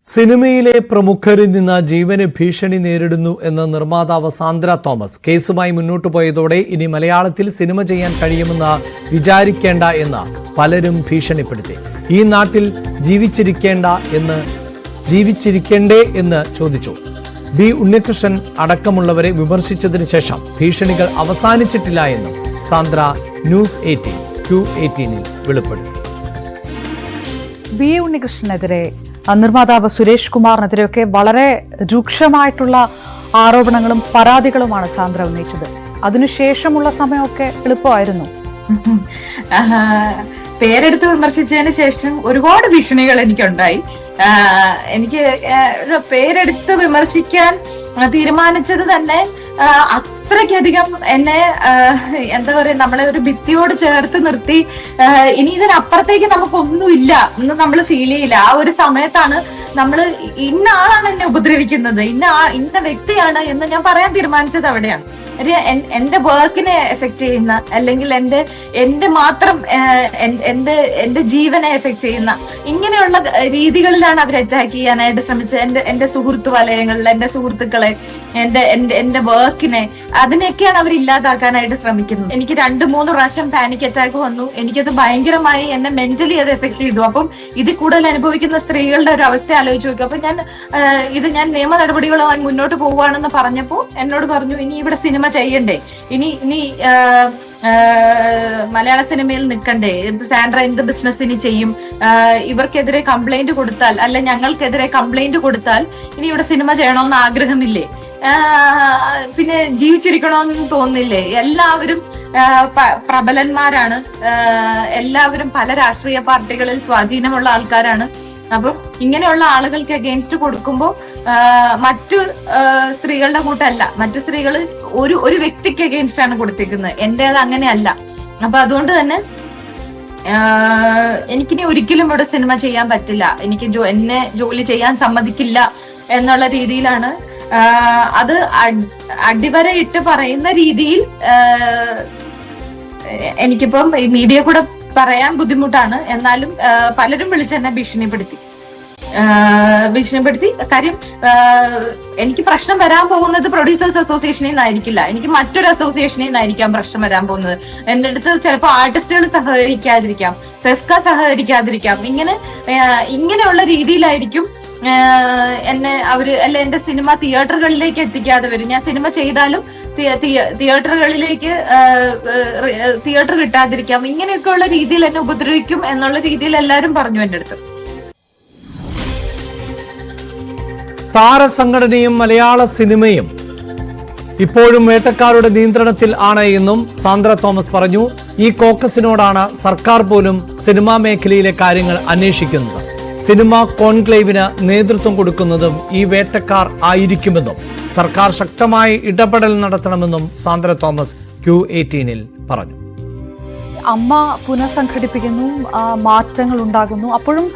സിനിമയിലെ പ്രമുഖരിൽ നിന്ന് ജീവന് ഭീഷണി നേരിടുന്നു എന്ന നിർമ്മാതാവ് സാന്ദ്ര തോമസ് കേസുമായി മുന്നോട്ടു പോയതോടെ ഇനി മലയാളത്തിൽ സിനിമ ചെയ്യാൻ കഴിയുമെന്ന് വിചാരിക്കേണ്ട എന്ന് പലരും ഭീഷണിപ്പെടുത്തി. ഈ നാട്ടിൽ ജീവിച്ചിരിക്കേണ്ടേ എന്ന് ചോദിച്ചു. ബി ഉണ്ണികൃഷ്ണൻ അടക്കമുള്ളവരെ വിമർശിച്ചതിന് ശേഷം ഭീഷണികൾ അവസാനിച്ചിട്ടില്ല എന്നും സാന്ദ്ര ന്യൂസ് 18 Q18 വെളിപ്പെടുത്തി. ബി ഉണ്ണികൃഷ്ണനെതിരെ നിർമ്മാതാവ് സുരേഷ് കുമാറിനെതിരെയൊക്കെ വളരെ രൂക്ഷമായിട്ടുള്ള ആരോപണങ്ങളും പരാതികളുമാണ് സാന്ദ്ര ഉന്നയിച്ചത്. അതിനുശേഷമുള്ള സമയമൊക്കെ എളുപ്പമായിരുന്നു. പേരെടുത്ത് വിമർശിച്ചതിന് ശേഷം ഒരുപാട് ഭീഷണികൾ എനിക്കുണ്ടായി. എനിക്ക് പേരെടുത്ത് വിമർശിക്കാൻ തീരുമാനിച്ചത് തന്നെ അത്രയ്ക്കധികം എന്നെ എന്താ പറയാ, നമ്മളെ ഒരു ഭിത്തിയോട് ചേർത്ത് നിർത്തി ഇനി ഇതിനപ്പുറത്തേക്ക് നമുക്കൊന്നുമില്ല എന്ന് നമ്മൾ ഫീൽ ചെയ്യില്ല. ആ ഒരു സമയത്താണ് നമ്മൾ ഇന്ന ആളാണ് എന്നെ ഉപദ്രവിക്കുന്നത്, ഇന്ന വ്യക്തിയാണ് എന്ന് ഞാൻ പറയാൻ തീരുമാനിച്ചത് അവിടെയാണ്. എന്റെ വർക്കിനെ എഫക്ട് ചെയ്യുന്ന, അല്ലെങ്കിൽ എന്റെ മാത്രം എന്റെ ജീവനെ എഫക്ട് ചെയ്യുന്ന ഇങ്ങനെയുള്ള രീതികളിലാണ് അവർ അറ്റാക്ക് ചെയ്യാനായിട്ട് ശ്രമിച്ചത്. എന്റെ സുഹൃത്തു വലയങ്ങളിൽ എന്റെ സുഹൃത്തുക്കളെ, എന്റെ വർക്കിനെ, അതിനെയൊക്കെയാണ് അവർ ഇല്ലാതാക്കാനായിട്ട് ശ്രമിക്കുന്നത്. എനിക്ക് 2-3 പ്രാവശ്യം പാനിക് അറ്റാക്ക് വന്നു. എനിക്കത് ഭയങ്കരമായി എന്നെ മെന്റലി അത് എഫക്ട് ചെയ്തു. അപ്പം ഇതിൽ കൂടുതൽ അനുഭവിക്കുന്ന സ്ത്രീകളുടെ ഒരു അവസ്ഥ ആലോചിച്ച് നോക്കും. അപ്പൊ ഞാൻ നിയമ നടപടികളുമായി മുന്നോട്ട് പോവുകയാണെന്ന് പറഞ്ഞപ്പോൾ എന്നോട് പറഞ്ഞു, ഇനി ഇവിടെ സിനിമ ചെയ്യണ്ടേ, ഇനി മലയാള സിനിമയിൽ നിൽക്കണ്ടേ, സാൻഡ്ര എന്ത് ബിസിനസ് ഇനി ചെയ്യും, ഇവർക്കെതിരെ കംപ്ലൈന്റ് കൊടുത്താൽ, അല്ല ഞങ്ങൾക്കെതിരെ കംപ്ലൈന്റ് കൊടുത്താൽ ഇനി ഇവിടെ സിനിമ ചെയ്യണമെന്ന് ആഗ്രഹമില്ലേ, പിന്നെ ജീവിച്ചിരിക്കണമെന്ന് തോന്നില്ലേ? എല്ലാവരും പ്രബലന്മാരാണ്, എല്ലാവരും പല രാഷ്ട്രീയ പാർട്ടികളിൽ സ്വാധീനമുള്ള ആൾക്കാരാണ്. അപ്പൊ ഇങ്ങനെയുള്ള ആളുകൾക്ക് അഗെയിൻസ്റ്റ് കൊടുക്കുമ്പോൾ മറ്റു സ്ത്രീകളുടെ കൂട്ടല്ല, മറ്റു സ്ത്രീകൾ ഒരു വ്യക്തിക്ക് അഗെയിൻസ്റ്റ് ആണ് കൊടുത്തിരിക്കുന്നത്. എന്റേത് അങ്ങനെയല്ല. അപ്പൊ അതുകൊണ്ട് തന്നെ എനിക്കിനി ഒരിക്കലും ഇവിടെ സിനിമ ചെയ്യാൻ പറ്റില്ല, എനിക്ക് എന്നെ ജോലി ചെയ്യാൻ സമ്മതിക്കില്ല എന്നുള്ള രീതിയിലാണ്. അത് അടിവരയിട്ട് പറയുന്ന രീതിയിൽ എനിക്കിപ്പം ഈ മീഡിയ കൂടെ പറയാൻ ബുദ്ധിമുട്ടാണ്. എന്നാലും പലരും വിളിച്ചെന്നെ ഭീഷണിപ്പെടുത്തി. കാര്യം എനിക്ക് പ്രശ്നം വരാൻ പോകുന്നത് പ്രൊഡ്യൂസേഴ്സ് അസോസിയേഷനിൽ നിന്നായിരിക്കില്ല, എനിക്ക് മറ്റൊരു അസോസിയേഷനിൽ നിന്നായിരിക്കാം പ്രശ്നം വരാൻ പോകുന്നത്. എന്റെ അടുത്ത് ചിലപ്പോൾ ആർട്ടിസ്റ്റുകൾ സഹകരിക്കാതിരിക്കാം, സെഫ്ക സഹകരിക്കാതിരിക്കാം. ഇങ്ങനെയുള്ള രീതിയിലായിരിക്കും എന്നെ അവര്, അല്ല എന്റെ സിനിമ തിയേറ്ററുകളിലേക്ക് എത്തിക്കാതെ വരും. ഞാൻ സിനിമ ചെയ്താലും തിയേറ്ററുകളിലേക്ക് തിയേറ്റർ കിട്ടാതിരിക്കാം. ഇങ്ങനെയൊക്കെയുള്ള രീതിയിൽ എന്നെ ഉപദ്രവിക്കും എന്നുള്ള രീതിയിൽ എല്ലാവരും പറഞ്ഞു എന്റെ അടുത്ത്. താരസംഘടനയും മലയാള സിനിമയും ഇപ്പോഴും വേട്ടക്കാരുടെ നിയന്ത്രണത്തിൽ ആണ് എന്നും സാന്ദ്ര തോമസ് പറഞ്ഞു. ഈ കോക്കസിനോടാണ് സർക്കാർ പോലും സിനിമാ മേഖലയിലെ കാര്യങ്ങൾ അന്വേഷിക്കുന്നത്. സിനിമ കോൺക്ലേവിന് നേതൃത്വം കൊടുക്കുന്നതും ഈ വേട്ടക്കാർ ആയിരിക്കുമെന്നും സർക്കാർ ശക്തമായ ഇടപെടൽ നടത്തണമെന്നും സാന്ദ്ര തോമസ് Q18 പറഞ്ഞു. അമ്മ പുനഃസംഘടിപ്പിക്കുന്നു, മാറ്റങ്ങൾ ഉണ്ടാകുന്നു. അപ്പോഴും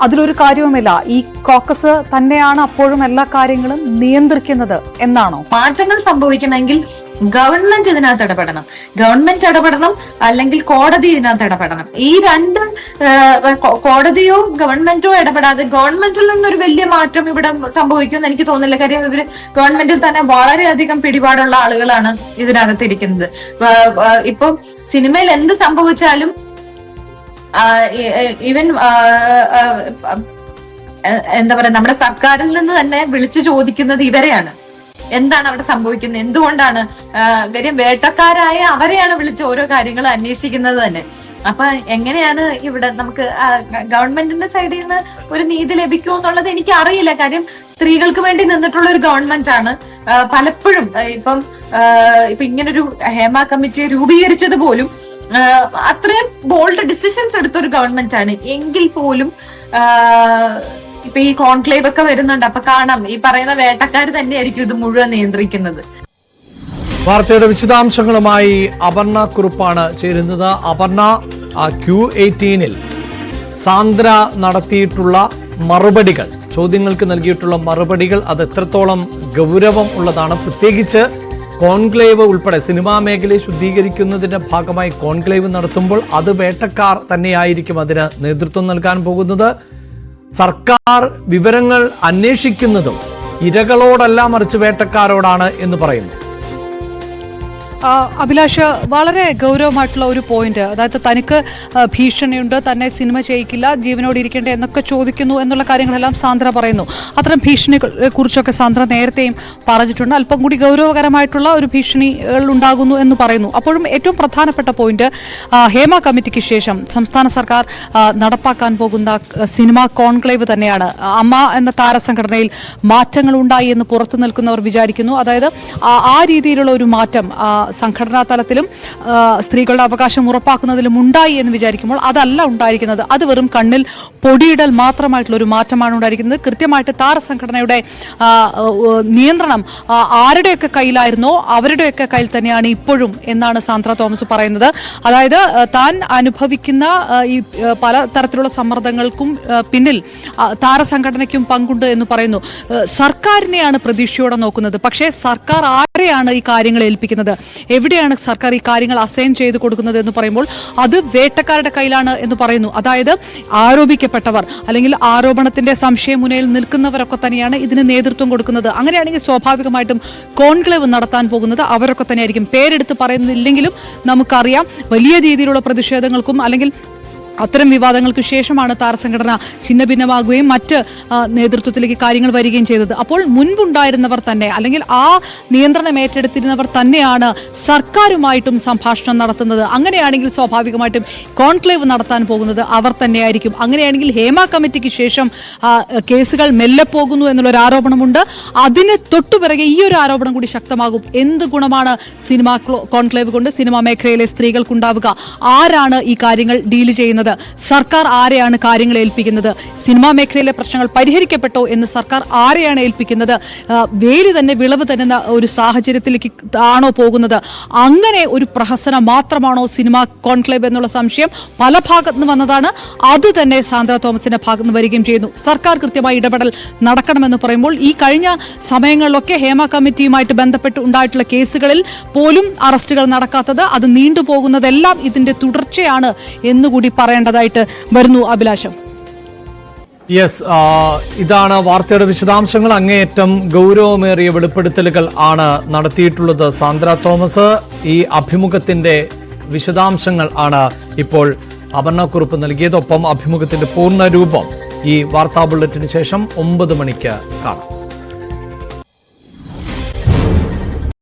അതിലൊരു കാര്യവുമില്ല, ഈ കോക്കസ് തന്നെയാണ് അപ്പോഴും എല്ലാ കാര്യങ്ങളും നിയന്ത്രിക്കുന്നത് എന്നാണോ? മാറ്റങ്ങൾ സംഭവിക്കണമെങ്കിൽ ഗവൺമെന്റ് ഇതിനകത്ത് ഇടപെടണം. ഗവൺമെന്റ് ഇടപെടണം, അല്ലെങ്കിൽ കോടതി ഇതിനകത്ത് ഇടപെടണം. ഈ രണ്ട്, കോടതിയോ ഗവൺമെന്റോ ഇടപെടാതെ ഗവൺമെന്റിൽ നിന്നൊരു വലിയ മാറ്റം ഇവിടെ സംഭവിക്കുമെന്ന് എനിക്ക് തോന്നുന്നില്ല. കാര്യം ഇവര് ഗവൺമെന്റിൽ തന്നെ വളരെയധികം പിടിപാടുള്ള ആളുകളാണ് ഇതിനകത്ത് ഇരിക്കുന്നത്. ഇപ്പം സിനിമയിൽ എന്ത് സംഭവിച്ചാലും ഈവൻ എന്താ പറയാ, നമ്മുടെ സർക്കാരിൽ നിന്ന് തന്നെ വിളിച്ചു ചോദിക്കുന്നത് ഇവരെയാണ്. എന്താണ് അവിടെ സംഭവിക്കുന്നത്, എന്തുകൊണ്ടാണ് വേട്ടക്കാരായ അവരെയാണ് വിളിച്ച് ഓരോ കാര്യങ്ങൾ അന്വേഷിക്കുന്നത് തന്നെ. അപ്പൊ എങ്ങനെയാണ് ഇവിടെ നമുക്ക് ഗവൺമെന്റിന്റെ സൈഡിൽ നിന്ന് ഒരു നീതി ലഭിക്കുമോ എന്നുള്ളത് എനിക്ക് അറിയില്ല. കാര്യം സ്ത്രീകൾക്ക് വേണ്ടി നിന്നിട്ടുള്ള ഒരു ഗവൺമെന്റ് ആണ്. പലപ്പോഴും ഇപ്പൊ ഇങ്ങനൊരു ഹേമ കമ്മിറ്റിയെ രൂപീകരിച്ചത് പോലും അത്രയും ബോൾഡ് ഡിസിഷൻസ് എടുത്തൊരു ഗവൺമെന്റ് ആണ്. എങ്കിൽ പോലും ഇപ്പൊ ഈ കോൺക്ലേവ് ഒക്കെ വരുന്നുണ്ട്. അപ്പൊ കാണാം, ഈ പറയുന്ന വേട്ടക്കാർ തന്നെയായിരിക്കും ഇത് മുഴുവൻ നിയന്ത്രിക്കുന്നത്. വാർത്തയുടെ വിശദാംശങ്ങളുമായി അപർണ കുറുപ്പാണ് ചേരുന്നത്. അപർണ, Q18 സാന്ദ്ര നടത്തിയിട്ടുള്ള മറുപടികൾ, ചോദ്യങ്ങൾക്ക് നൽകിയിട്ടുള്ള മറുപടികൾ, അത് എത്രത്തോളം ഗൗരവം ഉള്ളതാണ്? പ്രത്യേകിച്ച് കോൺക്ലേവ് ഉൾപ്പെടെ സിനിമാ മേഖലയെ ശുദ്ധീകരിക്കുന്നതിന്റെ ഭാഗമായി കോൺക്ലേവ് നടത്തുമ്പോൾ അത് വേട്ടക്കാർ തന്നെയായിരിക്കും അതിന് നേതൃത്വം നൽകാൻ പോകുന്നത്. സർക്കാർ വിവരങ്ങൾ അന്വേഷിക്കുന്നതും ഇരകളോടല്ല മറിച്ച് വേട്ടക്കാരോടാണ് എന്ന് പറയുന്നു. അഭിലാഷ്, വളരെ ഗൗരവമായിട്ടുള്ള ഒരു പോയിന്റ്, അതായത് തനിക്ക് ഭീഷണിയുണ്ട്, തന്നെ സിനിമ ചെയ്യിക്കില്ല, ജീവനോട് ഇരിക്കേണ്ട എന്നൊക്കെ ചോദിക്കുന്നു എന്നുള്ള കാര്യങ്ങളെല്ലാം സാന്ദ്ര പറയുന്നു. അത്തരം ഭീഷണികളെ കുറിച്ചൊക്കെ സാന്ദ്ര നേരത്തെയും പറഞ്ഞിട്ടുണ്ട്. അല്പം കൂടി ഗൗരവകരമായിട്ടുള്ള ഒരു ഭീഷണികൾ ഉണ്ടാകുന്നു എന്ന് പറയുന്നു. അപ്പോഴും ഏറ്റവും പ്രധാനപ്പെട്ട പോയിന്റ്, ഹേമ കമ്മിറ്റിക്ക് ശേഷം സംസ്ഥാന സർക്കാർ നടപ്പാക്കാൻ പോകുന്ന സിനിമാ കോൺക്ലേവ് തന്നെയാണ്. അമ്മ എന്ന താരസംഘടനയിൽ മാറ്റങ്ങൾ ഉണ്ടായി എന്ന് പുറത്തു നിൽക്കുന്നവർ വിചാരിക്കുന്നു. അതായത് ആ രീതിയിലുള്ള ഒരു മാറ്റം സംഘടനാ തലത്തിലും സ്ത്രീകളുടെ അവകാശം ഉറപ്പാക്കുന്നതിലും ഉണ്ടായി എന്ന് വിചാരിക്കുമ്പോൾ അതല്ല ഉണ്ടായിരിക്കുന്നത്. അത് വെറും കണ്ണിൽ പൊടിയിടൽ മാത്രമായിട്ടുള്ള ഒരു മാറ്റമാണ് ഉണ്ടായിരിക്കുന്നത്. കൃത്യമായിട്ട് താരസംഘടനയുടെ നിയന്ത്രണം ആരുടെയൊക്കെ കയ്യിലായിരുന്നോ അവരുടെയൊക്കെ കയ്യിൽ തന്നെയാണ് ഇപ്പോഴും എന്നാണ് സാന്ദ്ര തോമസ് പറയുന്നത്. അതായത് താൻ അനുഭവിക്കുന്ന ഈ പല തരത്തിലുള്ള സമ്മർദ്ദങ്ങൾക്കും പിന്നിൽ താരസംഘടനയ്ക്കും പങ്കുണ്ട് എന്ന് പറയുന്നു. സർക്കാരിനെയാണ് പ്രതീക്ഷയോടെ നോക്കുന്നത്. പക്ഷേ സർക്കാർ ആരെയാണ് ഈ കാര്യങ്ങൾ ഏൽപ്പിക്കുന്നത്, എവിടെയാണ് സർക്കാർ ഈ കാര്യങ്ങൾ അസൈൻ ചെയ്ത് കൊടുക്കുന്നത് എന്ന് പറയുമ്പോൾ അത് വേട്ടക്കാരുടെ കയ്യിലാണ് എന്ന് പറയുന്നു. അതായത് ആരോപിക്കപ്പെട്ടവർ അല്ലെങ്കിൽ ആരോപണത്തിന്റെ സംശയമുനയിൽ നിൽക്കുന്നവരൊക്കെ തന്നെയാണ് ഇതിന് നേതൃത്വം കൊടുക്കുന്നത്. അങ്ങനെയാണെങ്കിൽ സ്വാഭാവികമായിട്ടും കോൺക്ലേവ് നടത്താൻ പോകുന്നത് അവരൊക്കെ തന്നെയായിരിക്കും. പേരെടുത്ത് പറയുന്നില്ലെങ്കിലും നമുക്കറിയാം വലിയ രീതിയിലുള്ള പ്രതിഷേധങ്ങൾക്കും അല്ലെങ്കിൽ അത്തരം വിവാദങ്ങൾക്ക് ശേഷമാണ് താരസംഘടന ഛിന്നഭിന്നമാകുകയും മറ്റ് നേതൃത്വത്തിലേക്ക് കാര്യങ്ങൾ വരികയും ചെയ്തത്. അപ്പോൾ മുൻപുണ്ടായിരുന്നവർ തന്നെ അല്ലെങ്കിൽ ആ നിയന്ത്രണം ഏറ്റെടുത്തിരുന്നവർ തന്നെയാണ് സർക്കാരുമായിട്ടും സംഭാഷണം നടത്തുന്നത്. അങ്ങനെയാണെങ്കിൽ സ്വാഭാവികമായിട്ടും കോൺക്ലേവ് നടത്താൻ പോകുന്നത് അവർ തന്നെയായിരിക്കും. അങ്ങനെയാണെങ്കിൽ ഹേമ കമ്മിറ്റിക്ക് ശേഷം കേസുകൾ മെല്ലെ പോകുന്നു എന്നുള്ളൊരു ആരോപണമുണ്ട്. അതിന് തൊട്ടുപിറകെ ഈ ഒരു ആരോപണം കൂടി ശക്തമാകും. എന്ത് ഗുണമാണ് സിനിമാ കോൺക്ലേവ് കൊണ്ട് സിനിമാ മേഖലയിലെ സ്ത്രീകൾക്കുണ്ടാവുക? ആരാണ് ഈ കാര്യങ്ങൾ ഡീൽ ചെയ്യുന്നത്? സർക്കാർ ആരെയാണ് കാര്യങ്ങൾ ഏൽപ്പിക്കുന്നത്? സിനിമാ മേഖലയിലെ പ്രശ്നങ്ങൾ പരിഹരിക്കപ്പെട്ടോ എന്ന് സർക്കാർ ആരെയാണ് ഏൽപ്പിക്കുന്നത്? വേലി തന്നെ വിളവ് തരുന്ന ഒരു സാഹചര്യത്തിലേക്ക് ആണോ പോകുന്നത്? അങ്ങനെ ഒരു പ്രഹസനം മാത്രമാണോ സിനിമാ കോൺക്ലേവ് എന്നുള്ള സംശയം പല ഭാഗത്ത് നിന്ന് വന്നതാണ്. അത് തന്നെ സാന്ദ്ര തോമസിന്റെ ഭാഗത്ത് നിന്ന് വരികയും ചെയ്യുന്നു. സർക്കാർ കൃത്യമായി ഇടപെടൽ നടക്കണമെന്ന് പറയുമ്പോൾ ഈ കഴിഞ്ഞ സമയങ്ങളിലൊക്കെ ഹേമ കമ്മിറ്റിയുമായിട്ട് ബന്ധപ്പെട്ട് ഉണ്ടായിട്ടുള്ള കേസുകളിൽ പോലും അറസ്റ്റുകൾ നടക്കാത്തത്, അത് നീണ്ടുപോകുന്നതെല്ലാം ഇതിന്റെ തുടർച്ചയാണ് എന്നുകൂടി പറയേണ്ടതായിട്ട് വരുന്നു. അഭിലാഷം, യെസ്, ഇതാണ് വാർത്തയുടെ വിശദാംശങ്ങൾ. അങ്ങേയറ്റം ഗൗരവമേറിയ വെളിപ്പെടുത്തലുകൾ ആണ് നടത്തിയിട്ടുള്ളത് സാന്ദ്ര തോമസ്. ഈ അഭിമുഖത്തിന്റെ വിശദാംശങ്ങൾ ആണ് ഇപ്പോൾ അപർണക്കുറിപ്പ് നൽകിയതൊപ്പം അഭിമുഖത്തിന്റെ പൂർണ്ണ രൂപം ഈ വാർത്താ ബുള്ളറ്റിന് ശേഷം 9 മണിക്ക് കാണാം.